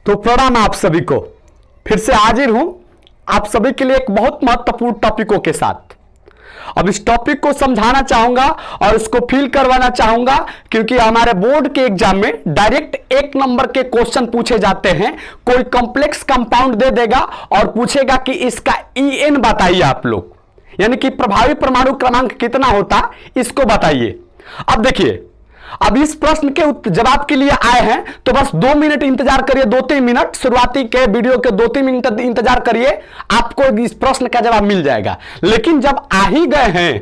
तो प्रणाम आप सभी को, फिर से हाजिर हूं आप सभी के लिए एक बहुत महत्वपूर्ण टॉपिकों के साथ। अब इस टॉपिक को समझाना चाहूंगा और इसको फील करवाना चाहूंगा क्योंकि हमारे बोर्ड के एग्जाम में डायरेक्ट 1 नंबर के क्वेश्चन पूछे जाते हैं। कोई कॉम्प्लेक्स कंपाउंड दे देगा और पूछेगा कि इसका EN बताइए आप लोग, यानी कि प्रभावी परमाणु क्रमांक कितना होता, इसको बताइए। अब देखिए, अब इस प्रश्न के जवाब के लिए आए हैं तो बस 2 मिनट इंतजार करिए, 2-3 मिनट शुरुआती के वीडियो के 2-3 मिनट इंतजार करिए, आपको इस प्रश्न का जवाब मिल जाएगा। लेकिन जब आ ही गए हैं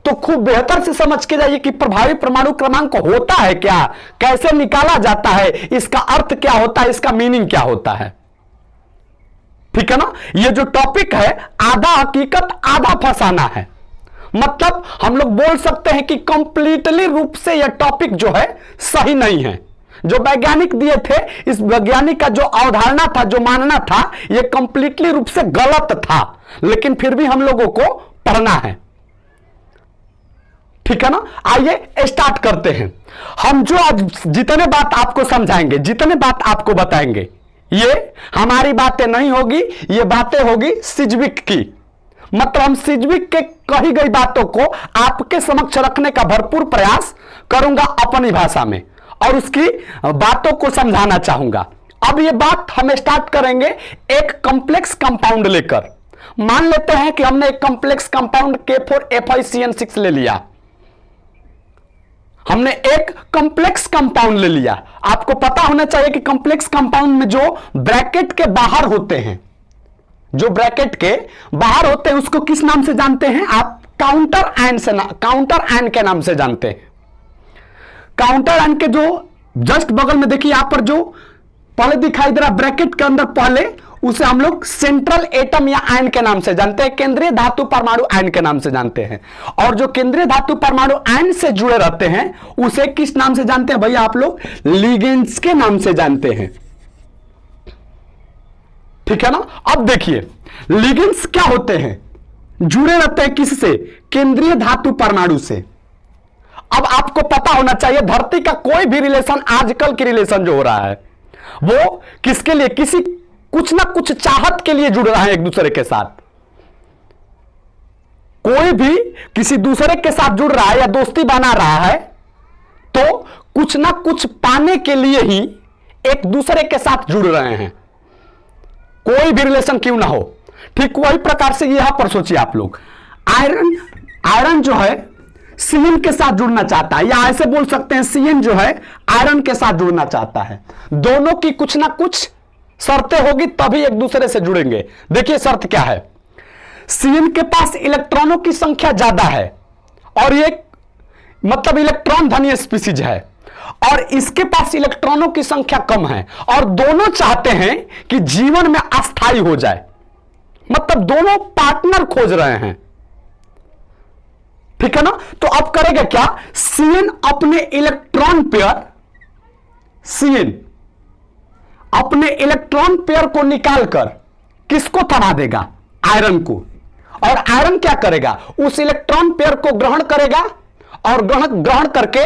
तो खूब बेहतर से समझ के जाइए कि प्रभावी परमाणु क्रमांक होता है क्या, कैसे निकाला जाता है, इसका अर्थ क्या होता है, इसका मीनिंग क्या होता है। ठीक है ना। यह जो टॉपिक है आधा हकीकत आधा फसाना है। मतलब हम लोग बोल सकते हैं कि कंप्लीटली रूप से यह टॉपिक जो है सही नहीं है। जो वैज्ञानिक दिए थे, इस वैज्ञानिक का जो अवधारणा था, जो मानना था, यह कंप्लीटली रूप से गलत था, लेकिन फिर भी हम लोगों को पढ़ना है। ठीक है ना। आइए स्टार्ट करते हैं। हम जो आज जितने बात आपको समझाएंगे, जितने बात आपको बताएंगे, ये हमारी बातें नहीं होगी, ये बातें होगी सिज्विक की। मतलब हम सिज्विक के कही गई बातों को आपके समक्ष रखने का भरपूर प्रयास करूंगा अपनी भाषा में और उसकी बातों को समझाना चाहूंगा। अब ये बात हम स्टार्ट करेंगे एक कॉम्प्लेक्स कंपाउंड लेकर। मान लेते हैं कि हमने एक कॉम्प्लेक्स कंपाउंड K4FiCN6 ले लिया। हमने एक कॉम्प्लेक्स कंपाउंड ले लिया। आपको पता होना चाहिए कि कॉम्प्लेक्स कंपाउंड में जो ब्रैकेट के बाहर होते हैं, जो ब्रैकेट के बाहर होते हैं, उसको किस नाम से जानते हैं आप? काउंटर आयन के नाम से जानते हैं। काउंटर आयन के जो जस्ट बगल में देखिए, यहां पर जो पहले दिखाई दे रहा ब्रैकेट के अंदर पहले, उसे हम लोग सेंट्रल एटम या आयन के नाम से जानते हैं, केंद्रीय धातु परमाणु आयन के नाम से जानते हैं। और जो केंद्रीय धातु परमाणु आयन से जुड़े रहते हैं उसे किस नाम से जानते हैं भैया आप लोग? लिगेंड्स के नाम से जानते हैं। ठीक है ना। अब देखिए, लिगेंड्स क्या होते हैं? जुड़े रहते हैं किससे? केंद्रीय धातु परमाणु से। अब आपको पता होना चाहिए धरती का कोई भी रिलेशन, आजकल की रिलेशन जो हो रहा है वो किसके लिए? किसी कुछ ना कुछ चाहत के लिए जुड़ रहा है एक दूसरे के साथ। कोई भी किसी दूसरे के साथ जुड़ रहा है या दोस्ती बना रहा है तो कुछ ना कुछ पाने के लिए ही एक दूसरे के साथ जुड़ रहे हैं, कोई भी रिलेशन क्यों ना हो। ठीक वही प्रकार से यहां पर सोचिए आप लोग, आयरन जो है सीएन के साथ जुड़ना चाहता है, या ऐसे बोल सकते हैं सीएन जो है आयरन के साथ जुड़ना चाहता है। दोनों की कुछ ना कुछ शर्तें होगी तभी एक दूसरे से जुड़ेंगे। देखिए शर्त क्या है? सीएन के पास इलेक्ट्रॉनों की संख्या ज्यादा है और ये मतलब इलेक्ट्रॉन धनी स्पीसीज है, और इसके पास इलेक्ट्रॉनों की संख्या कम है, और दोनों चाहते हैं कि जीवन में अस्थायी हो जाए। मतलब दोनों पार्टनर खोज रहे हैं। ठीक है ना। तो अब करेगा क्या? सीएन अपने इलेक्ट्रॉन पेयर को निकालकर किसको थमा देगा? आयरन को। और आयरन क्या करेगा? उस इलेक्ट्रॉन पेयर को ग्रहण करेगा और ग्रहण करके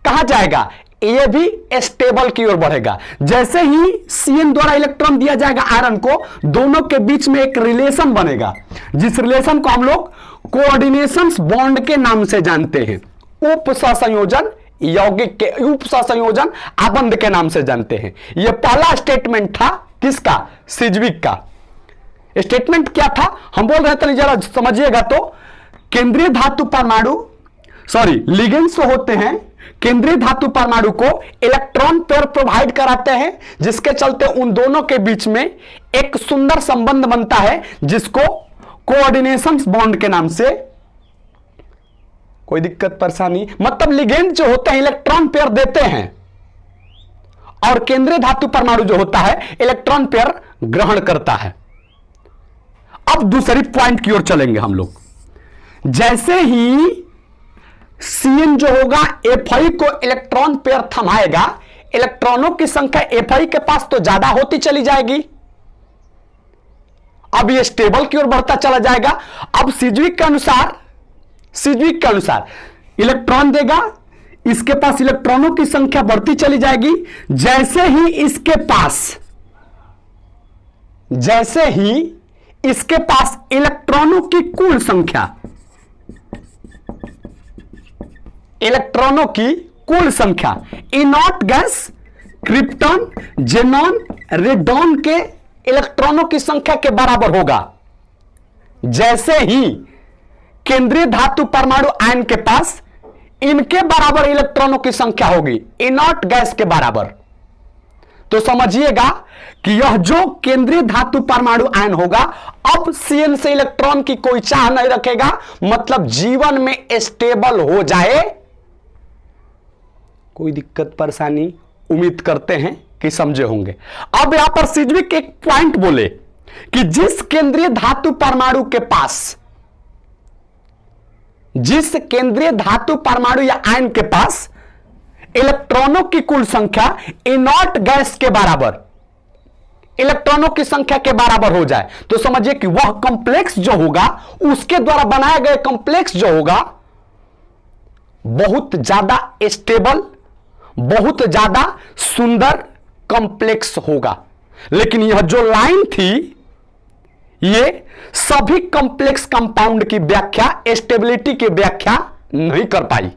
कहां जाएगा? ये भी स्टेबल की ओर बढ़ेगा। जैसे ही सीएन द्वारा इलेक्ट्रॉन दिया जाएगा आयरन को, दोनों के बीच में एक रिलेशन बनेगा, जिस रिलेशन को हम लोग कोऑर्डिनेशन बॉन्ड के नाम से जानते हैं। उप सहसंयोजन यौगिक के, उप सहसंयोजन आबंध के नाम से जानते हैं। यह पहला स्टेटमेंट था किसका? सिज्विक का। स्टेटमेंट क्या था हम बोल रहे थे, जरा समझिएगा तो। केंद्रीय धातु परमाणु लिगेंड्स होते हैं, केंद्रीय धातु परमाणु को इलेक्ट्रॉन पेयर प्रोवाइड कराते हैं, जिसके चलते उन दोनों के बीच में एक सुंदर संबंध बनता है जिसको कोऑर्डिनेशन बॉन्ड के नाम से। कोई दिक्कत परेशानी? मतलब लिगेंड जो होते हैं इलेक्ट्रॉन पेयर देते हैं और केंद्रीय धातु परमाणु जो होता है इलेक्ट्रॉन पेयर ग्रहण करता है। अब दूसरी पॉइंट की ओर चलेंगे हम लोग। जैसे ही सीएन जो होगा Fi को इलेक्ट्रॉन पेयर थमाएगा, इलेक्ट्रॉनों की संख्या Fi के पास तो ज्यादा होती चली जाएगी। अब ये स्टेबल की ओर बढ़ता चला जाएगा। अब सिज्विक के अनुसार इलेक्ट्रॉन देगा, इसके पास इलेक्ट्रॉनों की संख्या बढ़ती चली जाएगी। जैसे ही इसके पास जैसे ही इसके पास इलेक्ट्रॉनों की कुल संख्या, इलेक्ट्रॉनों की कुल संख्या इनॉट गैस, क्रिप्टॉन, जेनॉन, रेडॉन के इलेक्ट्रॉनों की संख्या के बराबर होगा। जैसे ही केंद्रीय धातु परमाणु आयन के पास इनके बराबर इलेक्ट्रॉनों की संख्या होगी, इनॉट गैस के बराबर, तो समझिएगा कि यह जो केंद्रीय धातु परमाणु आयन होगा अब Cn से इलेक्ट्रॉन की कोई चाह नहीं रखेगा, मतलब जीवन में स्टेबल हो जाए। कोई दिक्कत परेशानी उम्मीद करते हैं कि समझे होंगे। अब यहां पर सिज्विक एक पॉइंट बोले कि जिस केंद्रीय धातु परमाणु के पास, जिस केंद्रीय धातु परमाणु या आयन के पास इलेक्ट्रॉनों की कुल संख्या इनॉट गैस के बराबर, इलेक्ट्रॉनों की संख्या के बराबर हो जाए, तो समझिए कि वह कॉम्प्लेक्स जो होगा, उसके द्वारा बनाए गए कॉम्प्लेक्स जो होगा बहुत ज्यादा स्टेबल, बहुत ज्यादा सुंदर कॉम्प्लेक्स होगा। लेकिन यह जो लाइन थी ये सभी कॉम्प्लेक्स कंपाउंड की व्याख्या, स्टेबिलिटी की व्याख्या नहीं कर पाई।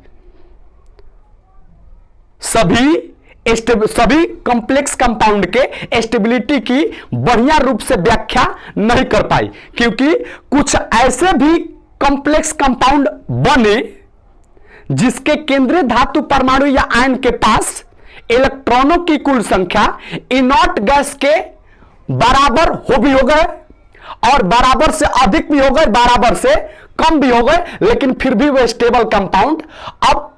सभी कॉम्प्लेक्स कंपाउंड के स्टेबिलिटी की बढ़िया रूप से व्याख्या नहीं कर पाई, क्योंकि कुछ ऐसे भी कॉम्प्लेक्स कंपाउंड बने जिसके केंद्रीय धातु परमाणु या आयन के पास इलेक्ट्रॉनों की कुल संख्या इनॉट गैस के बराबर हो गए, और बराबर से अधिक भी हो गए, बराबर से कम भी हो गए, लेकिन फिर भी वो स्टेबल कंपाउंड। अब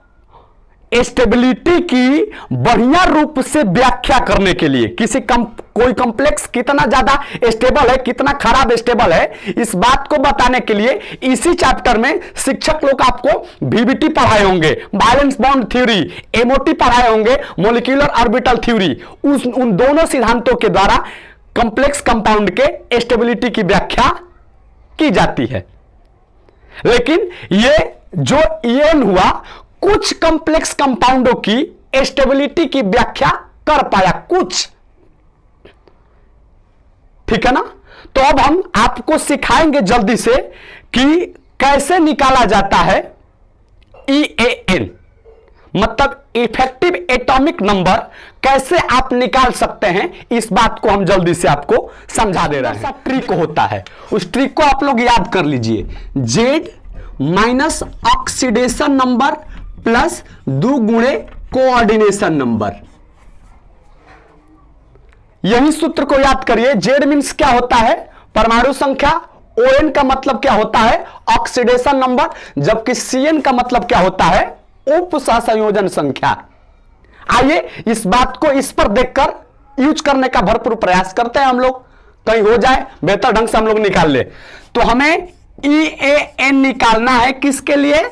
स्टेबिलिटी की बढ़िया रूप से व्याख्या करने के लिए कोई कॉम्प्लेक्स कितना ज्यादा स्टेबल है, कितना खराब स्टेबल है, इस बात को बताने के लिए इसी चैप्टर में शिक्षक लोग आपको VBT पढ़ाए होंगे, वैलेंस बॉन्ड थ्योरी, MOT पढ़ाए होंगे, मॉलिक्यूलर ऑर्बिटल थ्योरी। उन दोनों सिद्धांतों के द्वारा कॉम्प्लेक्स कंपाउंड के स्टेबिलिटी की व्याख्या की जाती है। लेकिन ये जो EN हुआ कुछ कॉम्प्लेक्स कंपाउंडों की स्टेबिलिटी की व्याख्या कर पाया, कुछ, ठीक है ना। तो अब हम आपको सिखाएंगे जल्दी से कि कैसे निकाला जाता है EAN, मतलब इफेक्टिव एटॉमिक नंबर कैसे आप निकाल सकते हैं, इस बात को हम जल्दी से आपको समझा दे रहे हैं। ट्रिक होता है, उस ट्रिक को आप लोग याद कर लीजिए, Z minus oxidation number plus 2 गुणे कोऑर्डिनेशन नंबर। यही सूत्र को याद करिए। Z मीन्स क्या होता है, परमाणु संख्या, ON का मतलब क्या होता है, ऑक्सीडेशन नंबर, जबकि CN का मतलब क्या होता है, उप सहसंयोजन संख्या। आइए इस बात को इस पर देखकर यूज करने का भरपूर प्रयास करते हैं हम लोग, कहीं हो जाए बेहतर ढंग से हम लोग निकाल ले। तो हमें EAN निकालना है, किसके लिए,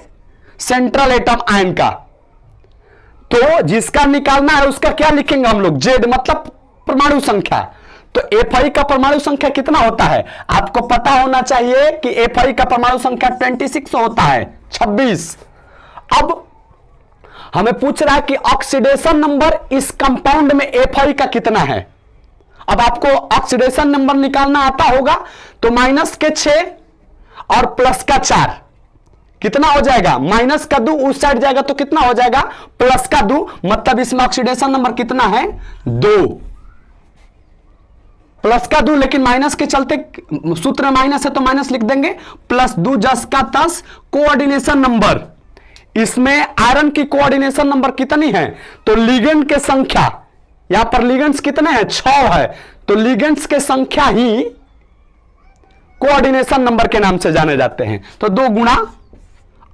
सेंट्रल एटम आयन का। तो जिसका निकालना है उसका क्या लिखेंगे हम लोग, Z मतलब परमाणु संख्या। तो FI का परमाणु संख्या कितना होता है, आपको पता होना चाहिए कि FI का परमाणु संख्या 26 होता है, 26। अब हमें पूछ रहा है कि ऑक्सीडेशन नंबर इस कंपाउंड में FI का कितना है। अब आपको ऑक्सीडेशन नंबर निकालना आता होगा, तो माइनस के 6 और प्लस का 4 कितना हो जाएगा, माइनस का 2 उस साइड जाएगा तो कितना हो जाएगा, प्लस का 2, मतलब इसमें ऑक्सीडेशन नंबर कितना है, 2, प्लस का 2, लेकिन माइनस के चलते सूत्र में माइनस है तो माइनस लिख देंगे, प्लस 2 10 का 10 कोऑर्डिनेशन नंबर। इसमें आयरन की कोऑर्डिनेशन नंबर कितनी है, तो लिगेंड के संख्या, यहां पर लिगेंड्स कितने हैं, 6 है, तो लिगेंड्स के संख्या ही कोऑर्डिनेशन नंबर के नाम से जाने जाते हैं। तो 2 गुणा,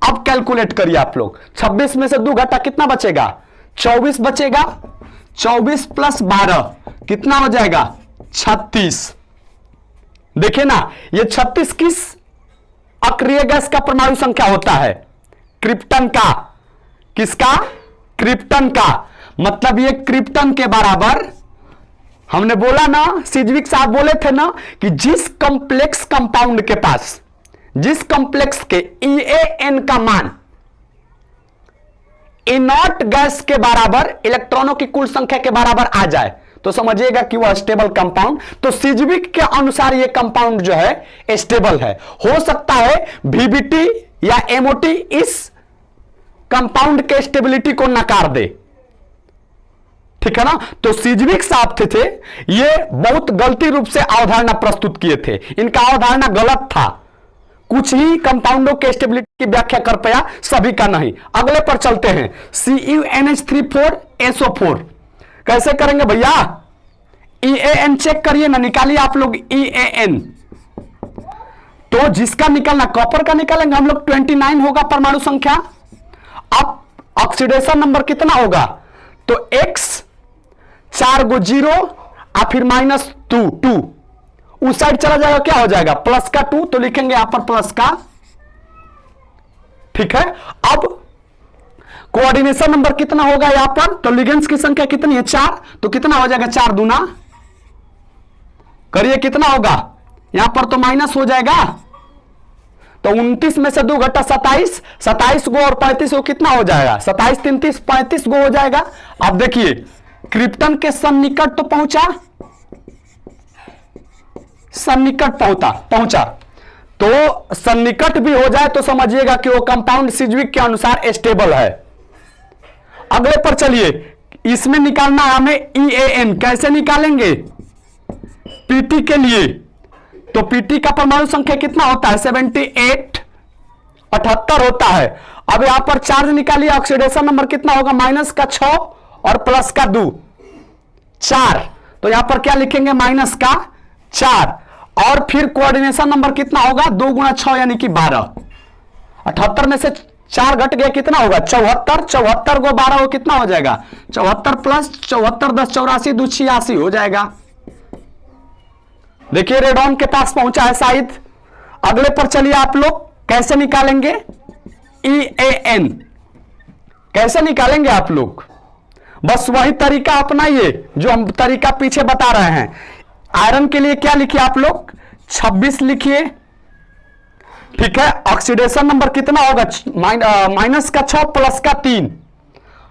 अब कैलकुलेट करिए आप लोग, 26 में से 2 घटा कितना बचेगा, 24 बचेगा, 24 प्लस 12 कितना हो जाएगा, 36। देखिए ना, ये 36 किस अक्रिय गैस का परमाणु संख्या होता है, क्रिप्टन का। किसका, क्रिप्टन का, मतलब ये क्रिप्टन के बराबर। हमने बोला ना, सिज्विक साहब बोले थे ना कि जिस कॉम्प्लेक्स कंपाउंड के पास, जिस कॉम्प्लेक्स के EAN का मान इनॉट गैस के बराबर, इलेक्ट्रॉनों की कुल संख्या के बराबर आ जाए, तो समझिएगा कि वह स्टेबल कंपाउंड, तो सिज्विक के अनुसार यह कंपाउंड जो है स्टेबल है। हो सकता है VBT या MOT इस कंपाउंड के स्टेबिलिटी को नकार दे, ठीक है ना। तो सिज्विक साहब थे ये बहुत गलती रूप से अवधारणा प्रस्तुत किए थे, इनका अवधारणा गलत था। कुछ ही कंपाउंडों के स्टेबिलिटी की व्याख्या कर पाया, सभी का नहीं। अगले पर चलते हैं, CuNH3,4SO4 कैसे करेंगे भैया? EAN चेक करिए ना, निकालिए आप लोग EAN। तो जिसका निकलना, कॉपर का निकालेंगे हम लोग, 29 होगा परमाणु संख्या। अब ऑक्सीडेशन नंबर कितना होगा? तो X 4 गो 0 और फिर -2 उस साइड चला जाएगा, क्या हो जाएगा? प्लस का 2, तो लिखेंगे यहां पर प्लस का, ठीक है। अब कोऑर्डिनेशन नंबर कितना होगा यहां पर? तो लिगेंड्स की संख्या कितनी है? 4, तो कितना हो जाएगा? 4 दूना करिए, कितना होगा? यहां पर तो माइनस हो जाएगा, तो 29 में से 2 घटा 27, 27 गो और 35 गो कितना हो जाएगा? 27 3 30 35 गो हो जाएगा। अब देखिए क्रिप्टन के सन्निकट तो पहुंचा, सन्निकट पहुंचा, तो सन्निकट भी हो जाए तो समझिएगा कि वो कंपाउंड सिज्विक के अनुसार स्टेबल है। अगले पर चलिए, इसमें निकालना है हमें EAN। कैसे निकालेंगे? PT के लिए तो PT का परमाणु संख्या कितना होता है? 78 78 होता है। अब यहां पर चार्ज निकालिए, ऑक्सीडेशन नंबर कितना होगा? माइनस का 6 और प्लस का 2 4, तो यहां पर क्या लिखेंगे? माइनस का 4, और फिर कोऑर्डिनेशन नंबर कितना होगा? 2 गुणा 6 यानी कि 12। 78 में से 4 घट गया, कितना होगा? 74, 74 को 12 हो कितना हो जाएगा? 74 प्लस 74 10 84 2 86 हो जाएगा। देखिए रेडॉन के पास पहुंचा है शायद। अगले पर चलिए आप लोग, कैसे निकालेंगे EAN? कैसे निकालेंगे आप लोग? बस वही तरीका अपनाइए जो हम तरीका पीछे बता रहे हैं। आयरन के लिए क्या लिखिए आप लोग? 26 लिखिए, ठीक है। ऑक्सीडेशन नंबर कितना होगा? माइनस का 6 प्लस का 3।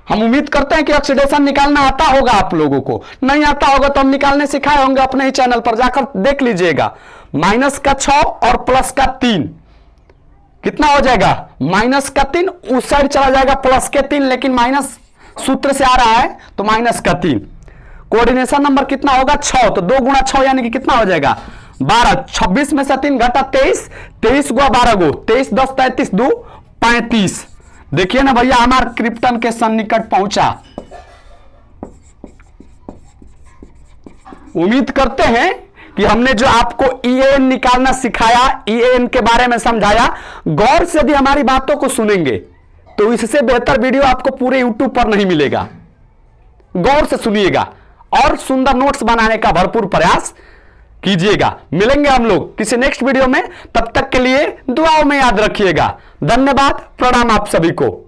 हम उम्मीद करते हैं कि ऑक्सीडेशन निकालना आता होगा आप लोगों को। नहीं आता होगा तो हम निकालने सिखाए होंगे, अपने ही चैनल पर जाकर देख लीजिएगा। माइनस का 6 और प्लस का 3 कितना हो जाएगा? माइनस का 3 उस साइड चला जाएगा, प्लस के 3, लेकिन माइनस सूत्र से आ रहा है तो माइनस का 3। कोऑर्डिनेशन नंबर कितना होगा? 6, तो 2 गुणा 6 यानी कि कितना हो जाएगा? 12। 26 में से 3 घटा 23, 23 गुआ 12 गो, 23 10 33 2 35। देखिए ना भैया, हमारा क्रिप्टन के सन्निकट पहुंचा। उम्मीद करते हैं कि हमने जो आपको EAN निकालना सिखाया, EAN के बारे में समझाया, गौर से यदि हमारी बातों को सुनेंगे तो इससे बेहतर वीडियो आपको पूरे YouTube पर नहीं मिलेगा। गौर से सुनिएगा और सुंदर नोट्स बनाने का भरपूर प्रयास कीजिएगा। मिलेंगे हम लोग किसी नेक्स्ट वीडियो में, तब तक के लिए दुआओं में याद रखिएगा। धन्यवाद, प्रणाम आप सभी को।